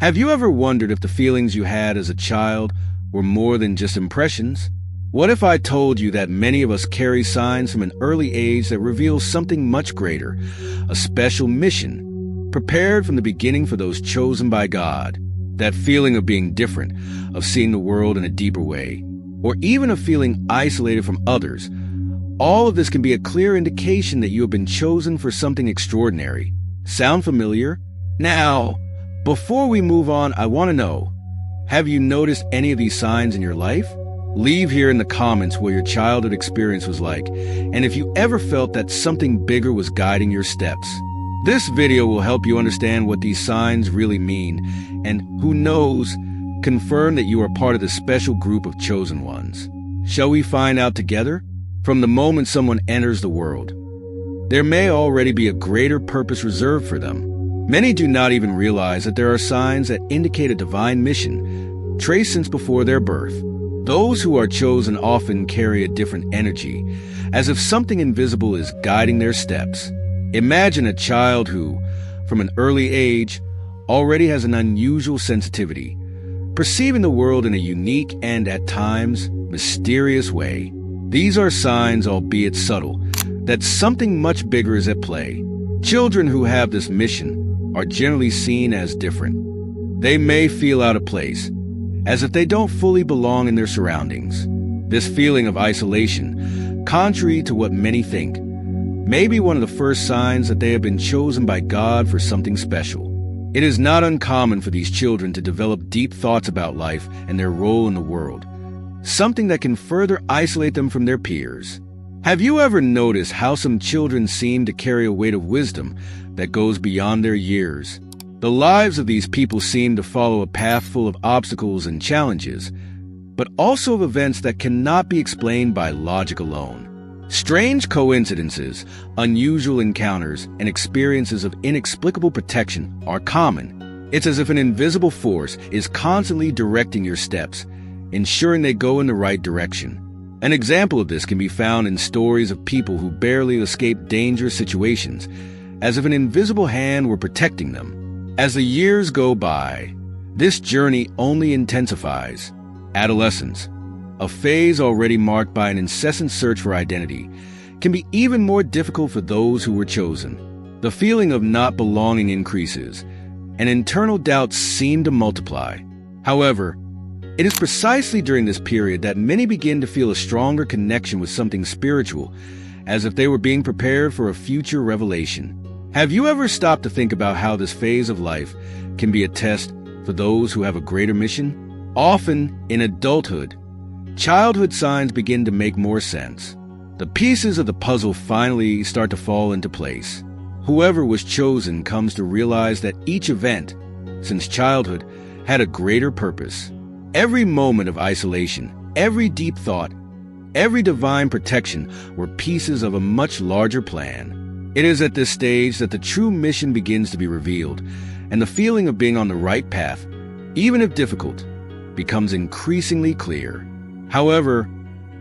Have you ever wondered if the feelings you had as a child were more than just impressions? What if I told you that many of us carry signs from an early age that reveal something much greater, a special mission, prepared from the beginning for those chosen by God? That feeling of being different, of seeing the world in a deeper way, or even of feeling isolated from others. All of this can be a clear indication that you have been chosen for something extraordinary. Sound familiar? Now, before we move on, I want to know, have you noticed any of these signs in your life? Leave here in the comments what your childhood experience was like, and if you ever felt that something bigger was guiding your steps. This video will help you understand what these signs really mean, and who knows, confirm that you are part of the special group of chosen ones. Shall we find out together? From the moment someone enters the world, there may already be a greater purpose reserved for them. Many do not even realize that there are signs that indicate a divine mission, traced since before their birth. Those who are chosen often carry a different energy, as if something invisible is guiding their steps. Imagine a child who, from an early age, already has an unusual sensitivity, perceiving the world in a unique and, at times, mysterious way. These are signs, albeit subtle, that something much bigger is at play. Children who have this mission are generally seen as different. They may feel out of place, as if they don't fully belong in their surroundings. This feeling of isolation, contrary to what many think, may be one of the first signs that they have been chosen by God for something special. It is not uncommon for these children to develop deep thoughts about life and their role in the world, something that can further isolate them from their peers. Have you ever noticed how some children seem to carry a weight of wisdom that goes beyond their years? The lives of these people seem to follow a path full of obstacles and challenges, but also of events that cannot be explained by logic alone. Strange coincidences, unusual encounters, and experiences of inexplicable protection are common. It's as if an invisible force is constantly directing your steps, ensuring they go in the right direction. An example of this can be found in stories of people who barely escape dangerous situations, as if an invisible hand were protecting them. As the years go by, this journey only intensifies. Adolescence, a phase already marked by an incessant search for identity, can be even more difficult for those who were chosen. The feeling of not belonging increases, and internal doubts seem to multiply. However, it is precisely during this period that many begin to feel a stronger connection with something spiritual, as if they were being prepared for a future revelation. Have you ever stopped to think about how this phase of life can be a test for those who have a greater mission? Often, in adulthood, childhood signs begin to make more sense. The pieces of the puzzle finally start to fall into place. Whoever was chosen comes to realize that each event, since childhood, had a greater purpose. Every moment of isolation, every deep thought, every divine protection were pieces of a much larger plan. It is at this stage that the true mission begins to be revealed, and the feeling of being on the right path, even if difficult, becomes increasingly clear. However,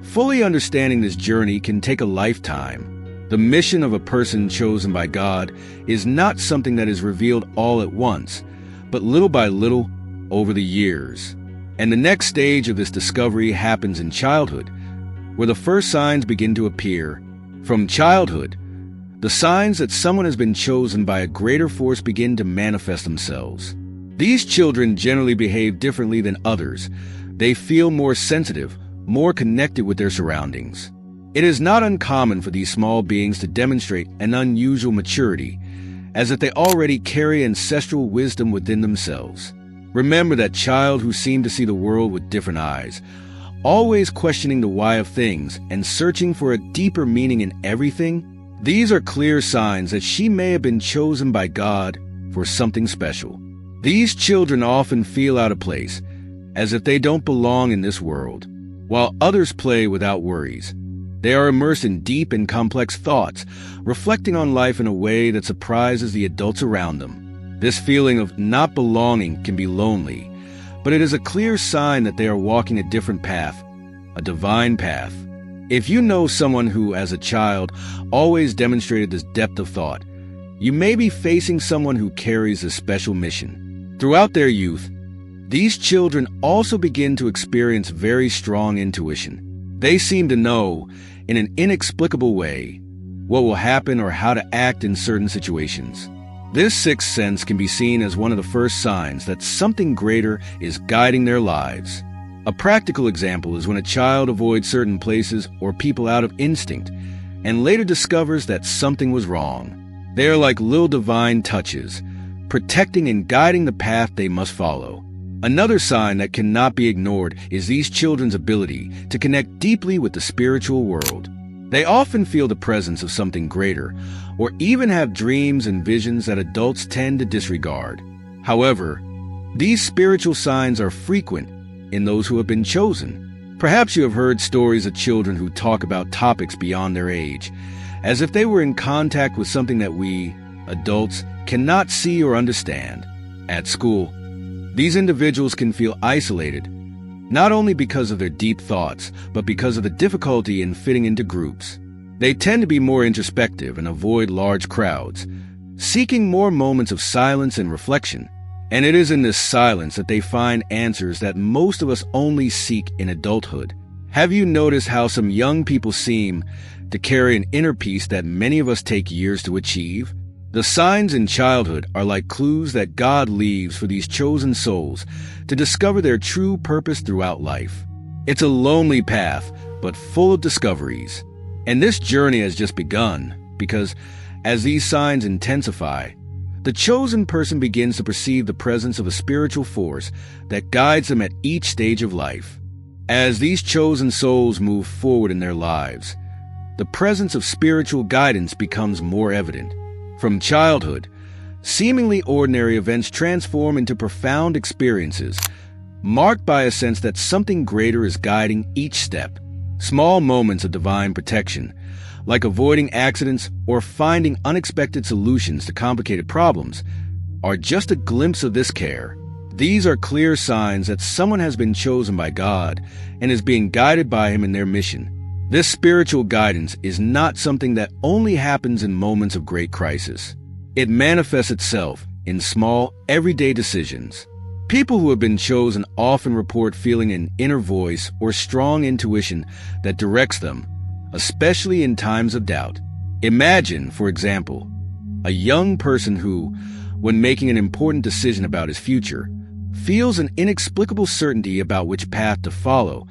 fully understanding this journey can take a lifetime. The mission of a person chosen by God is not something that is revealed all at once, but little by little over the years. And the next stage of this discovery happens in childhood, where the first signs begin to appear. From childhood, the signs that someone has been chosen by a greater force begin to manifest themselves. These children generally behave differently than others. They feel more sensitive, more connected with their surroundings. It is not uncommon for these small beings to demonstrate an unusual maturity, as if they already carry ancestral wisdom within themselves. Remember that child who seemed to see the world with different eyes, always questioning the why of things and searching for a deeper meaning in everything? These are clear signs that she may have been chosen by God for something special. These children often feel out of place, as if they don't belong in this world. While others play without worries, they are immersed in deep and complex thoughts, reflecting on life in a way that surprises the adults around them. This feeling of not belonging can be lonely, but it is a clear sign that they are walking a different path, a divine path. If you know someone who, as a child, always demonstrated this depth of thought, you may be facing someone who carries a special mission. Throughout their youth, these children also begin to experience very strong intuition. They seem to know, in an inexplicable way, what will happen or how to act in certain situations. This sixth sense can be seen as one of the first signs that something greater is guiding their lives. A practical example is when a child avoids certain places or people out of instinct and later discovers that something was wrong. They are like little divine touches, protecting and guiding the path they must follow. Another sign that cannot be ignored is these children's ability to connect deeply with the spiritual world. They often feel the presence of something greater, or even have dreams and visions that adults tend to disregard. However, these spiritual signs are frequent in those who have been chosen. Perhaps you have heard stories of children who talk about topics beyond their age, as if they were in contact with something that we, adults, cannot see or understand. At school, these individuals can feel isolated, not only because of their deep thoughts, but because of the difficulty in fitting into groups. They tend to be more introspective and avoid large crowds, seeking more moments of silence and reflection. And it is in this silence that they find answers that most of us only seek in adulthood. Have you noticed how some young people seem to carry an inner peace that many of us take years to achieve? The signs in childhood are like clues that God leaves for these chosen souls to discover their true purpose throughout life. It's a lonely path, but full of discoveries. And this journey has just begun, because as these signs intensify, the chosen person begins to perceive the presence of a spiritual force that guides them at each stage of life. As these chosen souls move forward in their lives, the presence of spiritual guidance becomes more evident. From childhood, seemingly ordinary events transform into profound experiences, marked by a sense that something greater is guiding each step. Small moments of divine protection, like avoiding accidents or finding unexpected solutions to complicated problems, are just a glimpse of this care. These are clear signs that someone has been chosen by God and is being guided by Him in their mission. This spiritual guidance is not something that only happens in moments of great crisis. It manifests itself in small, everyday decisions. People who have been chosen often report feeling an inner voice or strong intuition that directs them, especially in times of doubt. Imagine, for example, a young person who, when making an important decision about his future, feels an inexplicable certainty about which path to follow,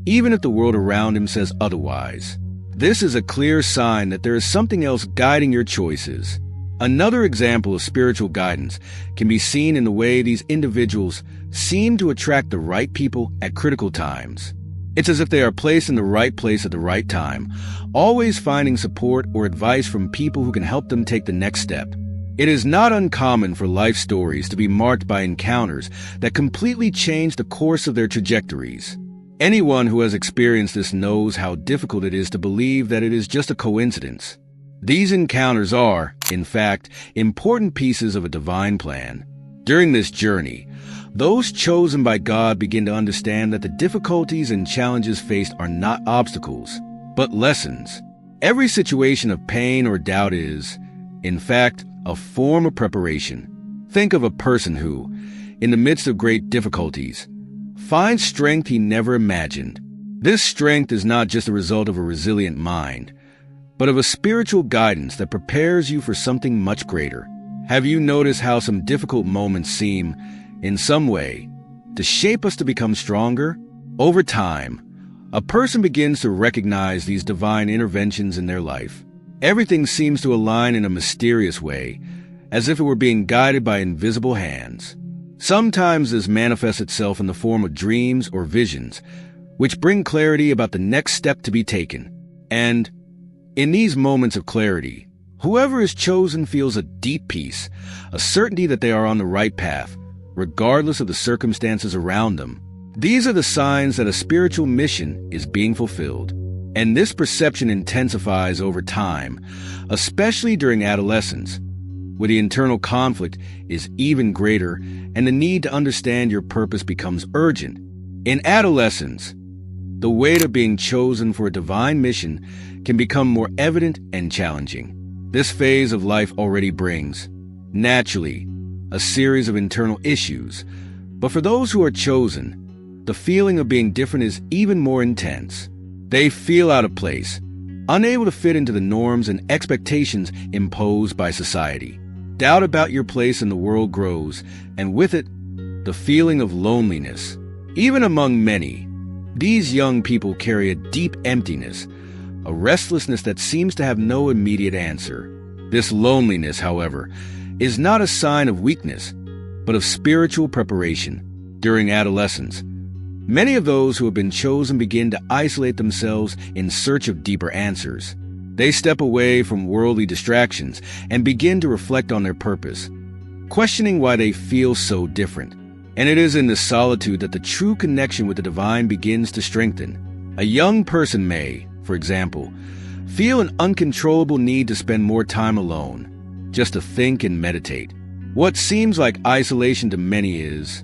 even if the world around him says otherwise. This is a clear sign that there is something else guiding your choices. Another example of spiritual guidance can be seen in the way these individuals seem to attract the right people at critical times. It's as if they are placed in the right place at the right time, always finding support or advice from people who can help them take the next step. It is not uncommon for life stories to be marked by encounters that completely change the course of their trajectories. Anyone who has experienced this knows how difficult it is to believe that it is just a coincidence. These encounters are, in fact, important pieces of a divine plan. During this journey, those chosen by God begin to understand that the difficulties and challenges faced are not obstacles, but lessons. Every situation of pain or doubt is, in fact, a form of preparation. Think of a person who, in the midst of great difficulties, finds strength he never imagined. This strength is not just a result of a resilient mind, but of a spiritual guidance that prepares you for something much greater. Have you noticed how some difficult moments seem, in some way, to shape us to become stronger? Over time, a person begins to recognize these divine interventions in their life. Everything seems to align in a mysterious way, as if it were being guided by invisible hands. Sometimes this manifests itself in the form of dreams or visions, which bring clarity about the next step to be taken. And in these moments of clarity, whoever is chosen feels a deep peace, a certainty that they are on the right path, regardless of the circumstances around them. These are the signs that a spiritual mission is being fulfilled. And this perception intensifies over time, especially during adolescence, where the internal conflict is even greater and the need to understand your purpose becomes urgent. In adolescence, the weight of being chosen for a divine mission can become more evident and challenging. This phase of life already brings, naturally, a series of internal issues. But for those who are chosen, the feeling of being different is even more intense. They feel out of place, unable to fit into the norms and expectations imposed by society. Doubt about your place in the world grows, and with it, the feeling of loneliness. Even among many, these young people carry a deep emptiness, a restlessness that seems to have no immediate answer. This loneliness, however, is not a sign of weakness, but of spiritual preparation. During adolescence, many of those who have been chosen begin to isolate themselves in search of deeper answers. They step away from worldly distractions and begin to reflect on their purpose, questioning why they feel so different. And it is in this solitude that the true connection with the divine begins to strengthen. A young person may, for example, feel an uncontrollable need to spend more time alone, just to think and meditate. What seems like isolation to many is,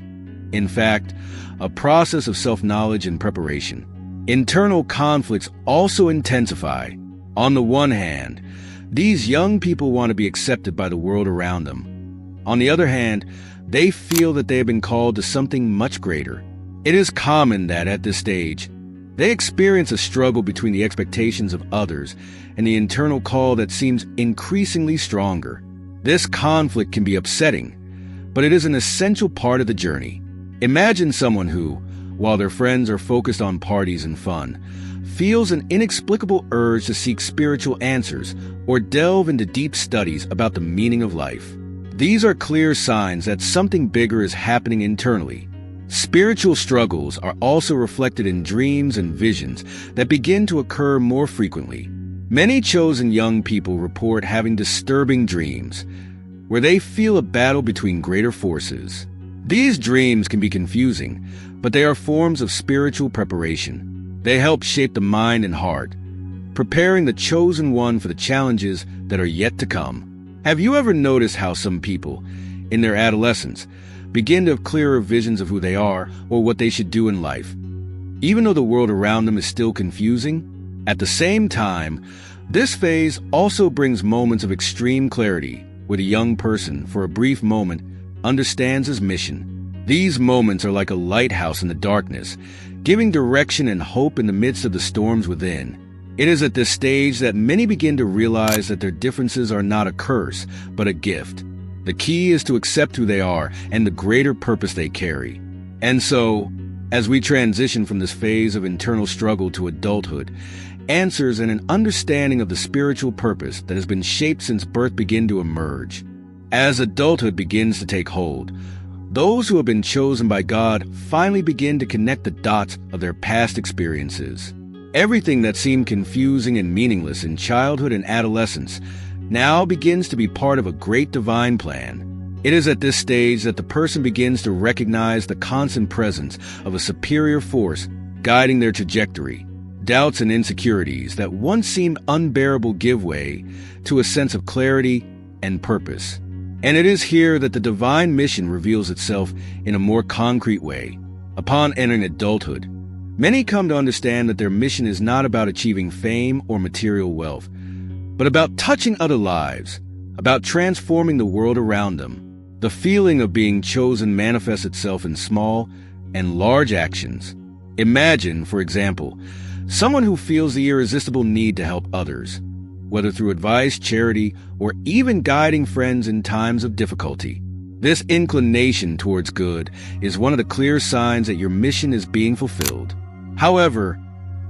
in fact, a process of self-knowledge and preparation. Internal conflicts also intensify. On the one hand, these young people want to be accepted by the world around them. On the other hand, they feel that they have been called to something much greater. It is common that at this stage, they experience a struggle between the expectations of others and the internal call that seems increasingly stronger. This conflict can be upsetting, but it is an essential part of the journey. Imagine someone who, while their friends are focused on parties and fun, feels an inexplicable urge to seek spiritual answers or delve into deep studies about the meaning of life. These are clear signs that something bigger is happening internally. Spiritual struggles are also reflected in dreams and visions that begin to occur more frequently. Many chosen young people report having disturbing dreams, where they feel a battle between greater forces. These dreams can be confusing, but they are forms of spiritual preparation. They help shape the mind and heart, preparing the chosen one for the challenges that are yet to come. Have you ever noticed how some people, in their adolescence, begin to have clearer visions of who they are or what they should do in life, even though the world around them is still confusing? At the same time, this phase also brings moments of extreme clarity, where the young person, for a brief moment, understands his mission. These moments are like a lighthouse in the darkness, giving direction and hope in the midst of the storms within. It is at this stage that many begin to realize that their differences are not a curse, but a gift. The key is to accept who they are and the greater purpose they carry. And so, as we transition from this phase of internal struggle to adulthood, answers and an understanding of the spiritual purpose that has been shaped since birth begin to emerge. As adulthood begins to take hold, those who have been chosen by God finally begin to connect the dots of their past experiences. Everything that seemed confusing and meaningless in childhood and adolescence now begins to be part of a great divine plan. It is at this stage that the person begins to recognize the constant presence of a superior force guiding their trajectory. Doubts and insecurities that once seemed unbearable give way to a sense of clarity and purpose. And it is here that the divine mission reveals itself in a more concrete way. Upon entering adulthood, many come to understand that their mission is not about achieving fame or material wealth, but about touching other lives, about transforming the world around them. The feeling of being chosen manifests itself in small and large actions. Imagine, for example, someone who feels the irresistible need to help others, whether through advice, charity, or even guiding friends in times of difficulty. This inclination towards good is one of the clear signs that your mission is being fulfilled. However,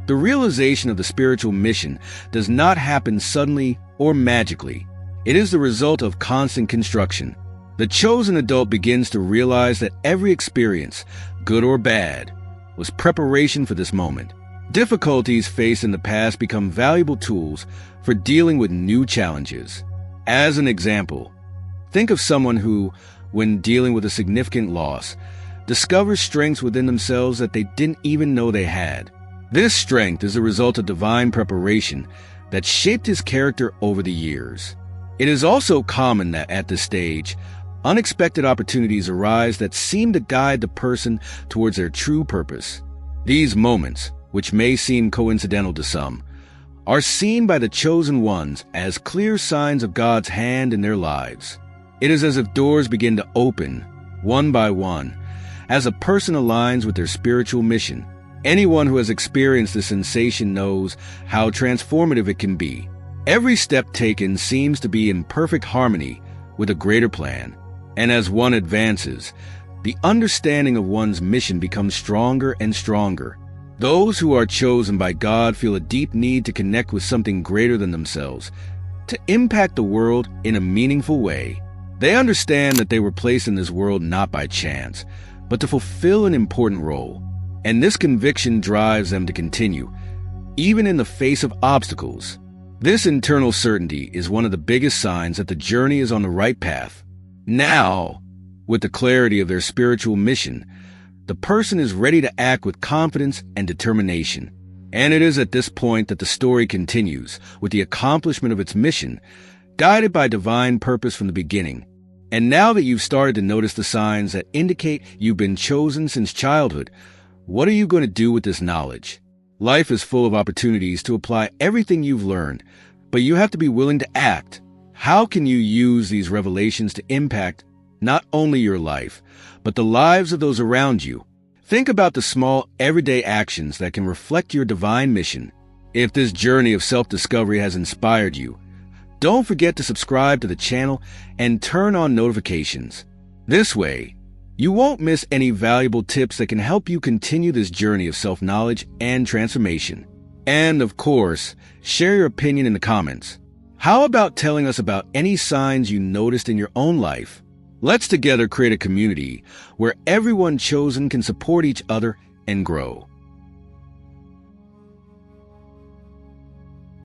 the realization of the spiritual mission does not happen suddenly or magically. It is the result of constant construction. The chosen adult begins to realize that every experience, good or bad, was preparation for this moment. Difficulties faced in the past become valuable tools for dealing with new challenges. As an example, think of someone who, when dealing with a significant loss, discovers strengths within themselves that they didn't even know they had. This strength is a result of divine preparation that shaped his character over the years. It is also common that at this stage, unexpected opportunities arise that seem to guide the person towards their true purpose. These moments, which may seem coincidental to some, are seen by the chosen ones as clear signs of God's hand in their lives. It is as if doors begin to open, one by one, as a person aligns with their spiritual mission. Anyone who has experienced this sensation knows how transformative it can be. Every step taken seems to be in perfect harmony with a greater plan, and as one advances, the understanding of one's mission becomes stronger and stronger. Those who are chosen by God feel a deep need to connect with something greater than themselves, to impact the world in a meaningful way. They understand that they were placed in this world not by chance, but to fulfill an important role. And this conviction drives them to continue, even in the face of obstacles. This internal certainty is one of the biggest signs that the journey is on the right path. Now, with the clarity of their spiritual mission, the person is ready to act with confidence and determination. And it is at this point that the story continues, with the accomplishment of its mission, guided by divine purpose from the beginning. And now that you've started to notice the signs that indicate you've been chosen since childhood, what are you going to do with this knowledge? Life is full of opportunities to apply everything you've learned, but you have to be willing to act. How can you use these revelations to impact not only your life, but the lives of those around you? Think about the small, everyday actions that can reflect your divine mission. If this journey of self-discovery has inspired you, don't forget to subscribe to the channel and turn on notifications. This way, you won't miss any valuable tips that can help you continue this journey of self-knowledge and transformation. And of course, share your opinion in the comments. How about telling us about any signs you noticed in your own life? Let's together create a community where everyone chosen can support each other and grow.